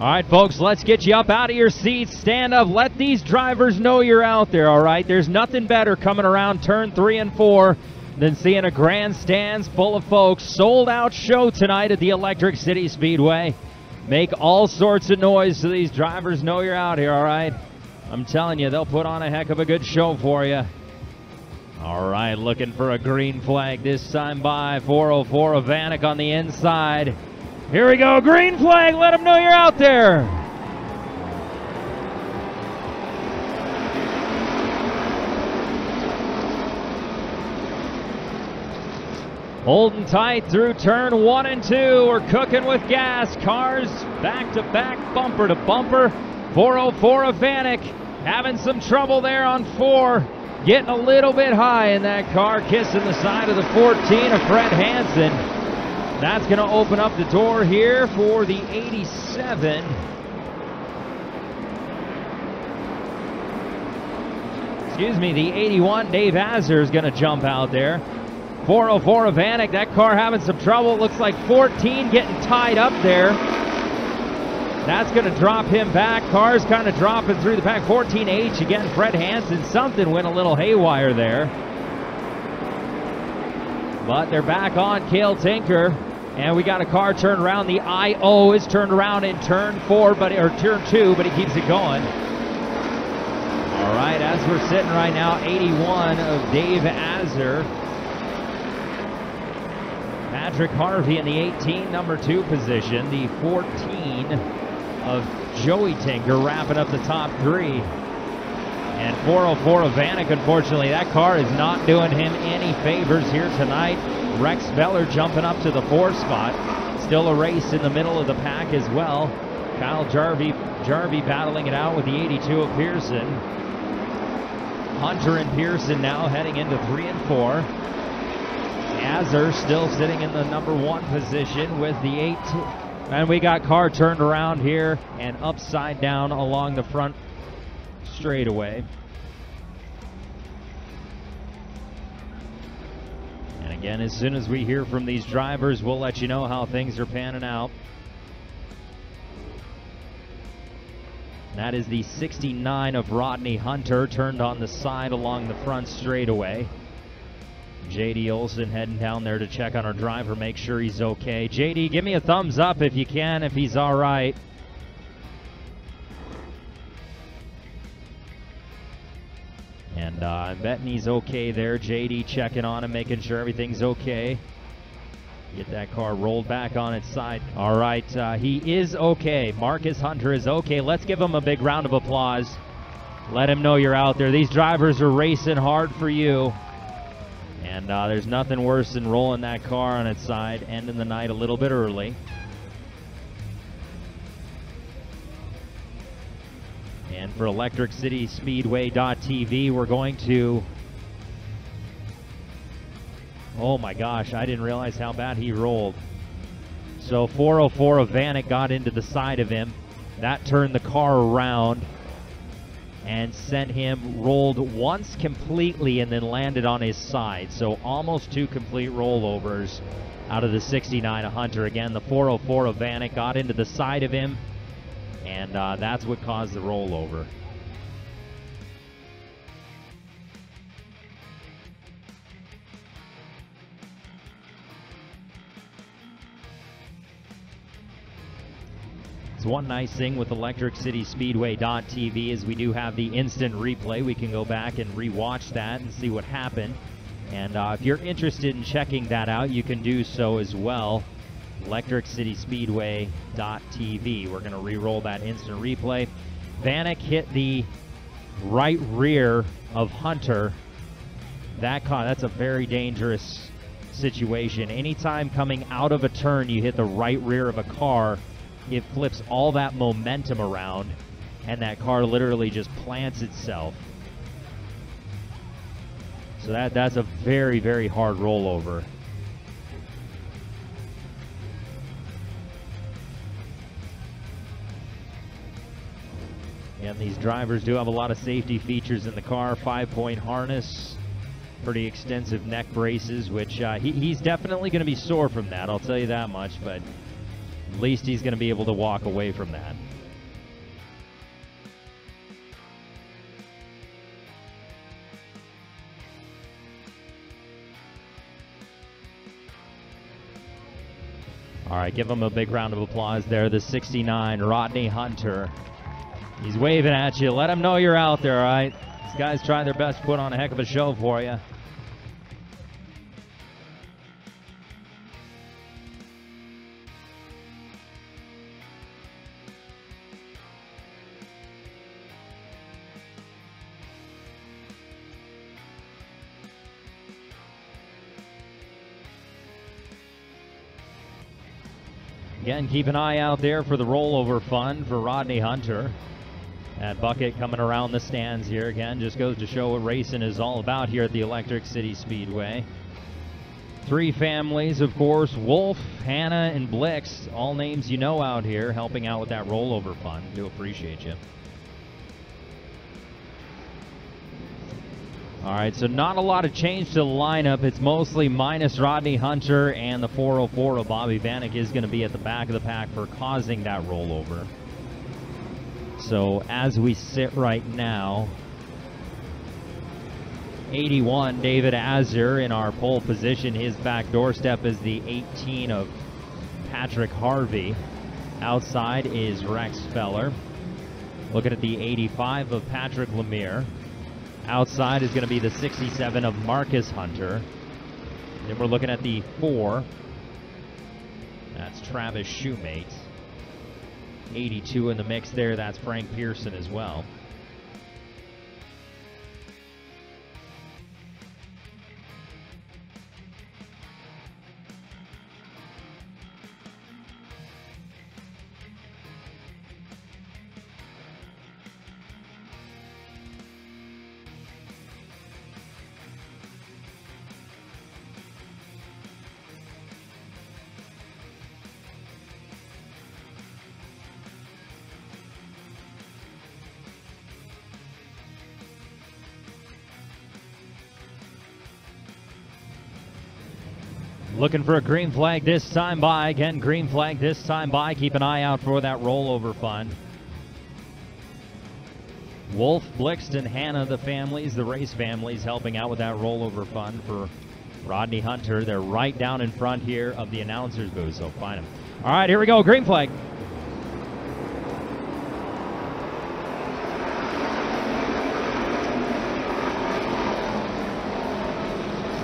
All right, folks, let's get you up out of your seats. Stand up. Let these drivers know you're out there, all right? There's nothing better coming around turn 3 and 4 than seeing a grandstands full of folks. Sold-out show tonight at the Electric City Speedway. Make all sorts of noise so these drivers know you're out here, all right? I'm telling you, they'll put on a heck of a good show for you. All right, looking for a green flag this time by 404 Avanek on the inside. Here we go, green flag, let them know you're out there. Holding tight through turn 1 and 2. We're cooking with gas. Cars back to back, bumper to bumper. 404 Avanek having some trouble there on 4. Getting a little bit high in that car, kissing the side of the 14 of Fred Hansen. That's going to open up the door here for the 87. Excuse me, the 81. Dave Azar is going to jump out there. 404 Avanek, that car having some trouble. Looks like 14 getting tied up there. That's going to drop him back. Cars kind of dropping through the pack. 14H again, Fred Hansen. Something went a little haywire there. But they're back on Cale Tinker. And we got a car turned around. The IO is turned around in turn 4, or turn 2, but he keeps it going. All right, as we're sitting right now, 81 of Dave Azar. Patrick Harvey in the 18, number 2 position. The 14 of Joey Tinker wrapping up the top 3. And 404 Avanek, unfortunately, that car is not doing him any favors here tonight. Rex Beller jumping up to the 4 spot. Still a race in the middle of the pack as well. Kyle Jarvie battling it out with the 82 of Pearson. Hunter and Pearson now heading into 3 and 4. Azar still sitting in the number 1 position with the 8. And we got car turned around here and upside down along the front straightaway. And again, as soon as we hear from these drivers, we'll let you know how things are panning out. That is the 69 of Rodney Hunter, turned on the side along the front straightaway. JD Olson heading down there to check on our driver, make sure he's okay. JD, give me a thumbs up if you can, if he's all right. And I'm betting he's okay there. JD checking on him, making sure everything's okay. Get that car rolled back on its side. All right, he is okay. Marcus Hunter is okay. Let's give him a big round of applause. Let him know you're out there. These drivers are racing hard for you. And there's nothing worse than rolling that car on its side, ending the night a little bit early. And for Electric City Speedway.tv, we're going to... Oh my gosh, I didn't realize how bad he rolled. So 404 Avanek got into the side of him. That turned the car around and sent him, rolled once completely and then landed on his side. So almost 2 complete rollovers out of the 69 of Hunter. Again, the 404 Avanek got into the side of him, and that's what caused the rollover. One nice thing with Electric City Speedway.tv is we do have the instant replay. We can go back and rewatch that and see what happened. And if you're interested in checking that out, you can do so as well. Electric City Speedway.tv. We're going to re-roll that instant replay. Vanek hit the right rear of Hunter. That's a very dangerous situation. Anytime coming out of a turn you hit the right rear of a car, it flips all that momentum around, and that car literally just plants itself. So that's a very, very hard rollover. And these drivers do have a lot of safety features in the car. 5-point harness, pretty extensive neck braces, which he's definitely going to be sore from that, I'll tell you that much. But At least he's going to be able to walk away from that. All right, give him a big round of applause there. The 69, Rodney Hunter. He's waving at you. Let him know you're out there, all right? These guys try their best to put on a heck of a show for you. Again, keep an eye out there for the rollover fund for Rodney Hunter. That bucket coming around the stands here. Again, just goes to show what racing is all about here at the Electric City Speedway. 3 families, of course, Wolf, Hannah, and Blix. All names you know out here helping out with that rollover fund. Do appreciate you. All right, so not a lot of change to the lineup. It's mostly minus Rodney Hunter, and the 404 of Bobby Vanek is going to be at the back of the pack for causing that rollover. So as we sit right now, 81, David Azur in our pole position. His back doorstep is the 18 of Patrick Harvey. Outside is Rex Feller. Looking at the 85 of Patrick Lemire. Outside is going to be the 67 of Marcus Hunter. Then we're looking at the 4. That's Travis Shoemate. 82 in the mix there. That's Frank Pearson as well. Looking for a green flag this time by. Again, green flag this time by. Keep an eye out for that rollover fund. Wolf, Blixton, Hannah, the families, the race families helping out with that rollover fund for Rodney Hunter. They're right down in front here of the announcer's booth, so find them. All right, here we go. Green flag.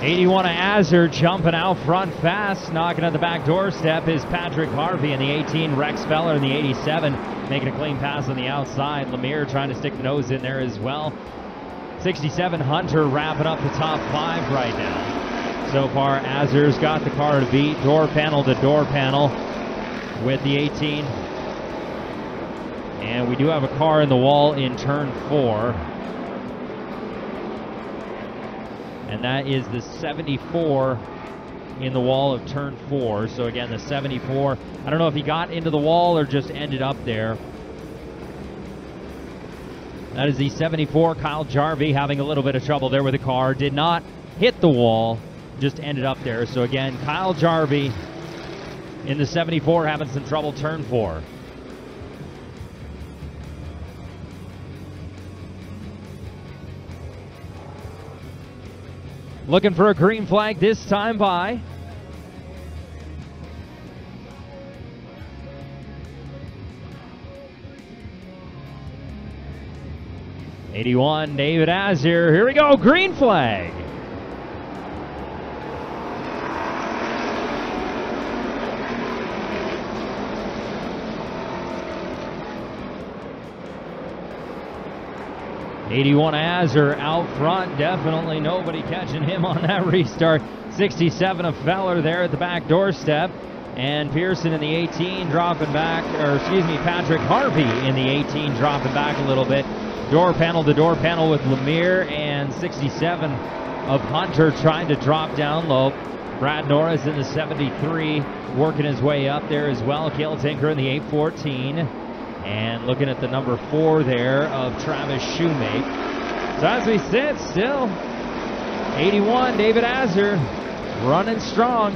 '81 of Azur jumping out front fast. Knocking at the back doorstep is Patrick Harvey in the 18. Rex Feller in the 87. Making a clean pass on the outside. Lemire trying to stick the nose in there as well. 67 Hunter wrapping up the top 5 right now. So far, Azur's got the car to beat. Door panel to door panel with the 18. And we do have a car in the wall in turn 4. And that is the 74 in the wall of turn 4. So again, the 74, I don't know if he got into the wall or just ended up there. That is the 74, Kyle Jarvie, having a little bit of trouble there with the car. Did not hit the wall, just ended up there. So again, Kyle Jarvie in the 74 having some trouble turn 4. Looking for a green flag this time by. '81, David Azur. Here we go, green flag. '81 Azur out front, definitely nobody catching him on that restart. 67 of Feller there at the back doorstep, and Pearson in the 18 dropping back, or excuse me, Patrick Harvey in the 18 dropping back a little bit. Door panel to door panel with Lemire, and 67 of Hunter trying to drop down low. Brad Norris in the 73 working his way up there as well. Cale Tinker in the 814. And looking at the number 4 there of Travis Shoemate. So as we sit, still 81, David Azur running strong.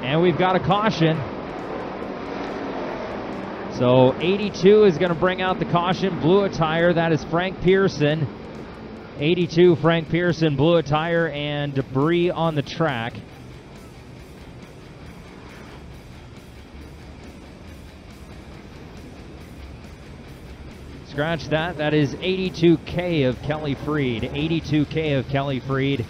And we've got a caution. So 82 is going to bring out the caution, blew a tire. That is Frank Pearson. 82, Frank Pearson blew a tire and debris on the track. Scratch that. That is 82K of Kelly Freed. 82K of Kelly Freed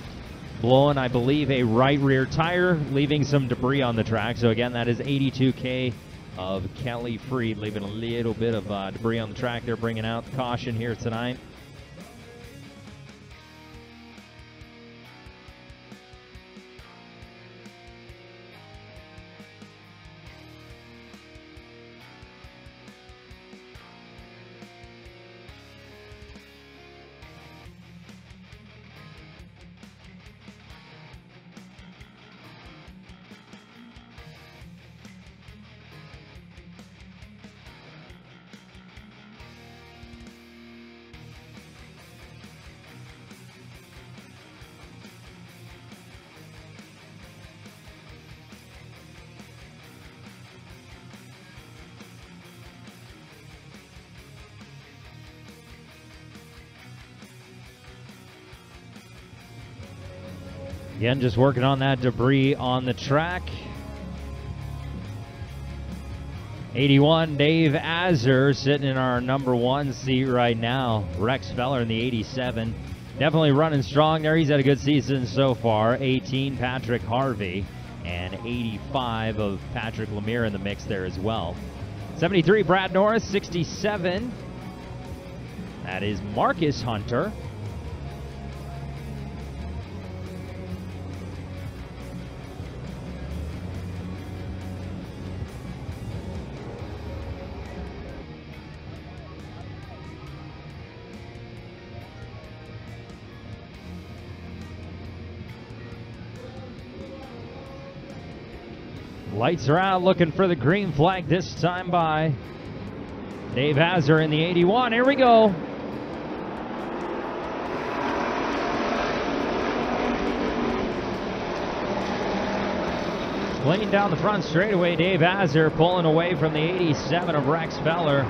blowing, I believe, a right rear tire, leaving some debris on the track. So again, that is 82K of Kelly Freed, leaving a little bit of debris on the track. They're bringing out caution here tonight. Again, just working on that debris on the track. 81, Dave Azur sitting in our number 1 seat right now. Rex Feller in the 87. Definitely running strong there. He's had a good season so far. 18, Patrick Harvey. And 85 of Patrick Lemire in the mix there as well. 73, Brad Norris. 67, that is Marcus Hunter. Lights are out, looking for the green flag this time by Dave Azur in the 81. Here we go. Clean down the front straightaway, Dave Azur pulling away from the 87 of Rex Feller.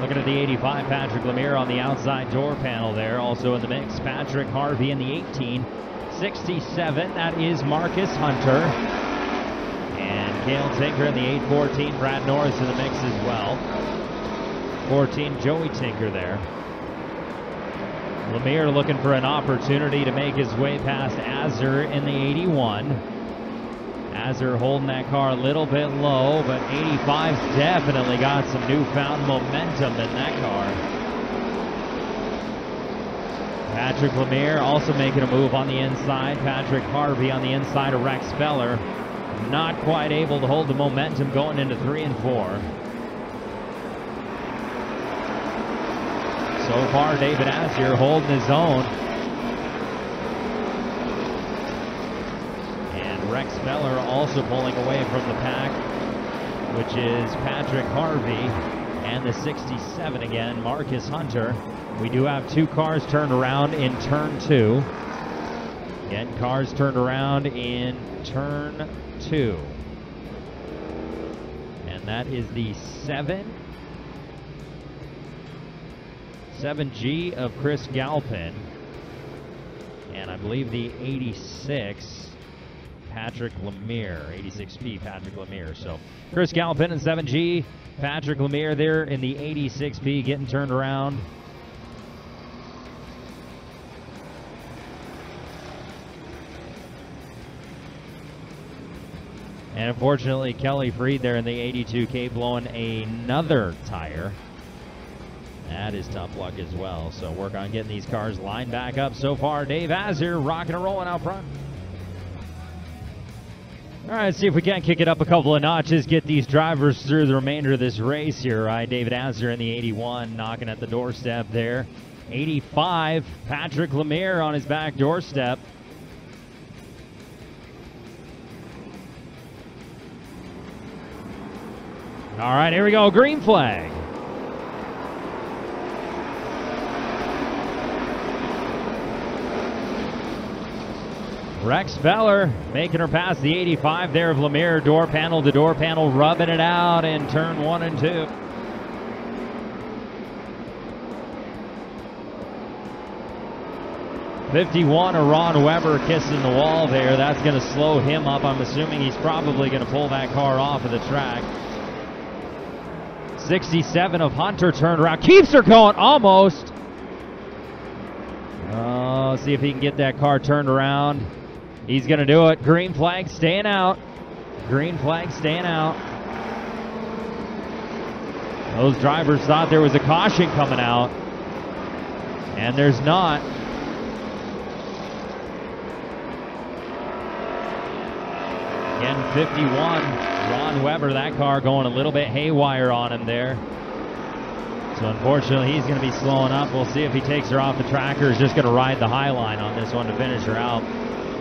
Looking at the 85, Patrick Lemire on the outside door panel there. Also in the mix, Patrick Harvey in the 18. 67, that is Marcus Hunter. And Cale Tinker in the 814, Brad Norris in the mix as well. 14, Joey Tinker there. Lemire looking for an opportunity to make his way past Azur in the 81. Azur holding that car a little bit low, but 85's definitely got some newfound momentum in that car. Patrick Lemire also making a move on the inside. Patrick Harvey on the inside of Rex Feller. Not quite able to hold the momentum going into 3 and 4. So far, David Azur holding his own. And Rex Feller also pulling away from the pack, which is Patrick Harvey and the 67 again, Marcus Hunter. We do have 2 cars turned around in turn 2. Again, cars turned around in turn 2. And that is the 7G of Chris Galpin. And I believe the 86, Patrick Lemire. 86P, Patrick Lemire. So Chris Galpin and 7G, Patrick Lemire there in the 86P getting turned around. And unfortunately, Kelly Freed there in the 82K blowing another tire. That is tough luck as well. So work on getting these cars lined back up. So far, Dave Azur rocking and rolling out front. All right, see if we can't kick it up a couple of notches, get these drivers through the remainder of this race here. Right, David Azur in the 81 knocking at the doorstep there. 85, Patrick Lemire on his back doorstep. All right, here we go, green flag. Rex Feller making her past the 85 there of Lemire, door panel to door panel, rubbing it out in turn 1 and 2. 51, a Ron Weber kissing the wall there. That's going to slow him up. I'm assuming he's probably going to pull that car off of the track. 67 of Hunter turned around. Keeps her going, almost. Oh, see if he can get that car turned around. He's going to do it. Green flag staying out. Green flag staying out. Those drivers thought there was a caution coming out, and there's not. Again, 51, Ron Weber, that car going a little bit haywire on him there. So unfortunately, he's going to be slowing up. We'll see if he takes her off the track or is just going to ride the high line on this one to finish her out.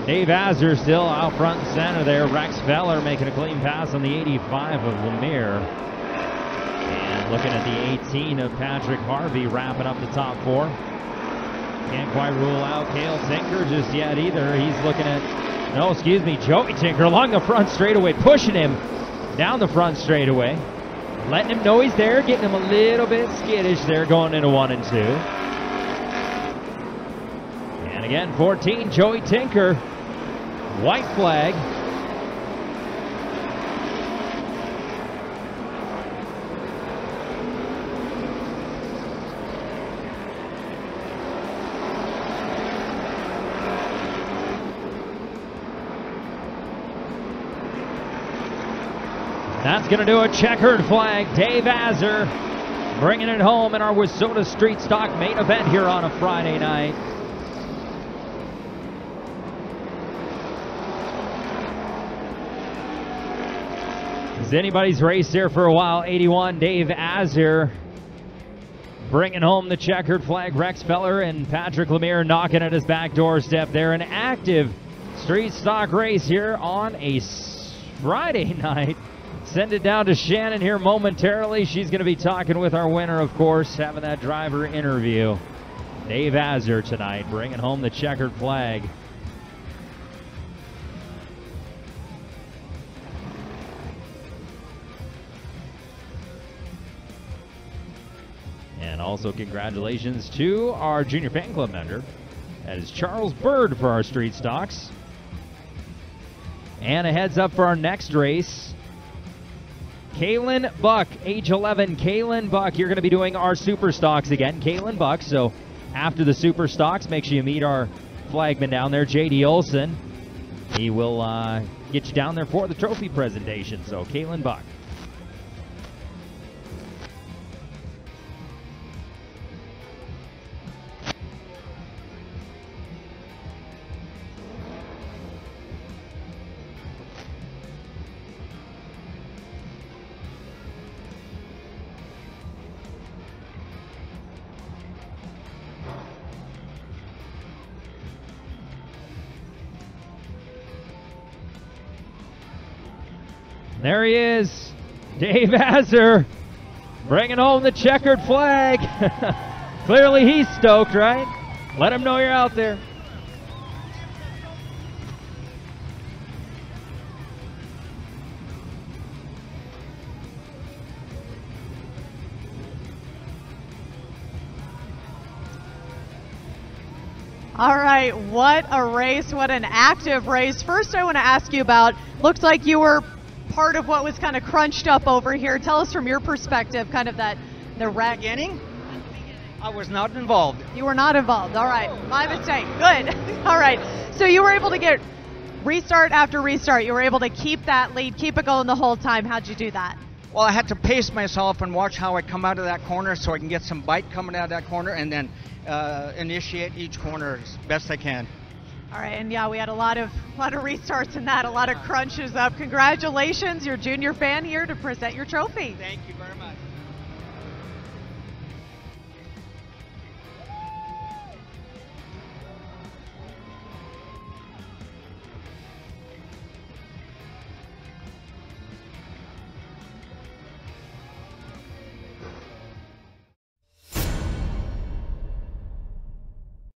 Dave Azar still out front and center there. Rex Feller making a clean pass on the 85 of Lemire. And looking at the 18 of Patrick Harvey wrapping up the top four. Can't quite rule out Cale Tinker just yet either. He's looking at, no, excuse me, Joey Tinker along the front straightaway, pushing him down the front straightaway. Letting him know he's there, getting him a little bit skittish there going into 1 and 2. And again, 14, Joey Tinker. White flag. That's going to do a checkered flag. Dave Azar bringing it home in our Wissota Street Stock main event here on a Friday night. It's anybody's race here for a while. 81, Dave Azar bringing home the checkered flag. Rex Feller and Patrick Lemire knocking at his back doorstep there. An active street stock race here on a Friday night. Send it down to Shannon here momentarily. She's going to be talking with our winner, of course, having that driver interview. Dave Azar tonight, bringing home the checkered flag. And also congratulations to our junior fan club member. That is Charles Bird for our street stocks. And a heads up for our next race. Kaylin Buck, age 11, Kaylin Buck, you're going to be doing our super stocks again. Kaylin Buck, so after the super stocks, make sure you meet our flagman down there, J.D. Olson. He will get you down there for the trophy presentation, so Kaylin Buck. There he is, Dave Azar, bringing home the checkered flag. Clearly he's stoked, right? Let him know you're out there. All right, what a race, what an active race. First I want to ask you about, looks like you were part of what was kind of crunched up over here. Tell us from your perspective, kind of the wreck. Beginning? I was not involved. You were not involved. All right, my mistake. Good. All right, so you were able to get restart after restart. You were able to keep that lead, keep it going the whole time. How'd you do that? Well, I had to pace myself and watch how I come out of that corner so I can get some bite coming out of that corner and then initiate each corner as best I can. All right, and yeah, we had a lot of restarts in that, a lot of crunches up. Congratulations, your junior fan here to present your trophy. Thank you very much.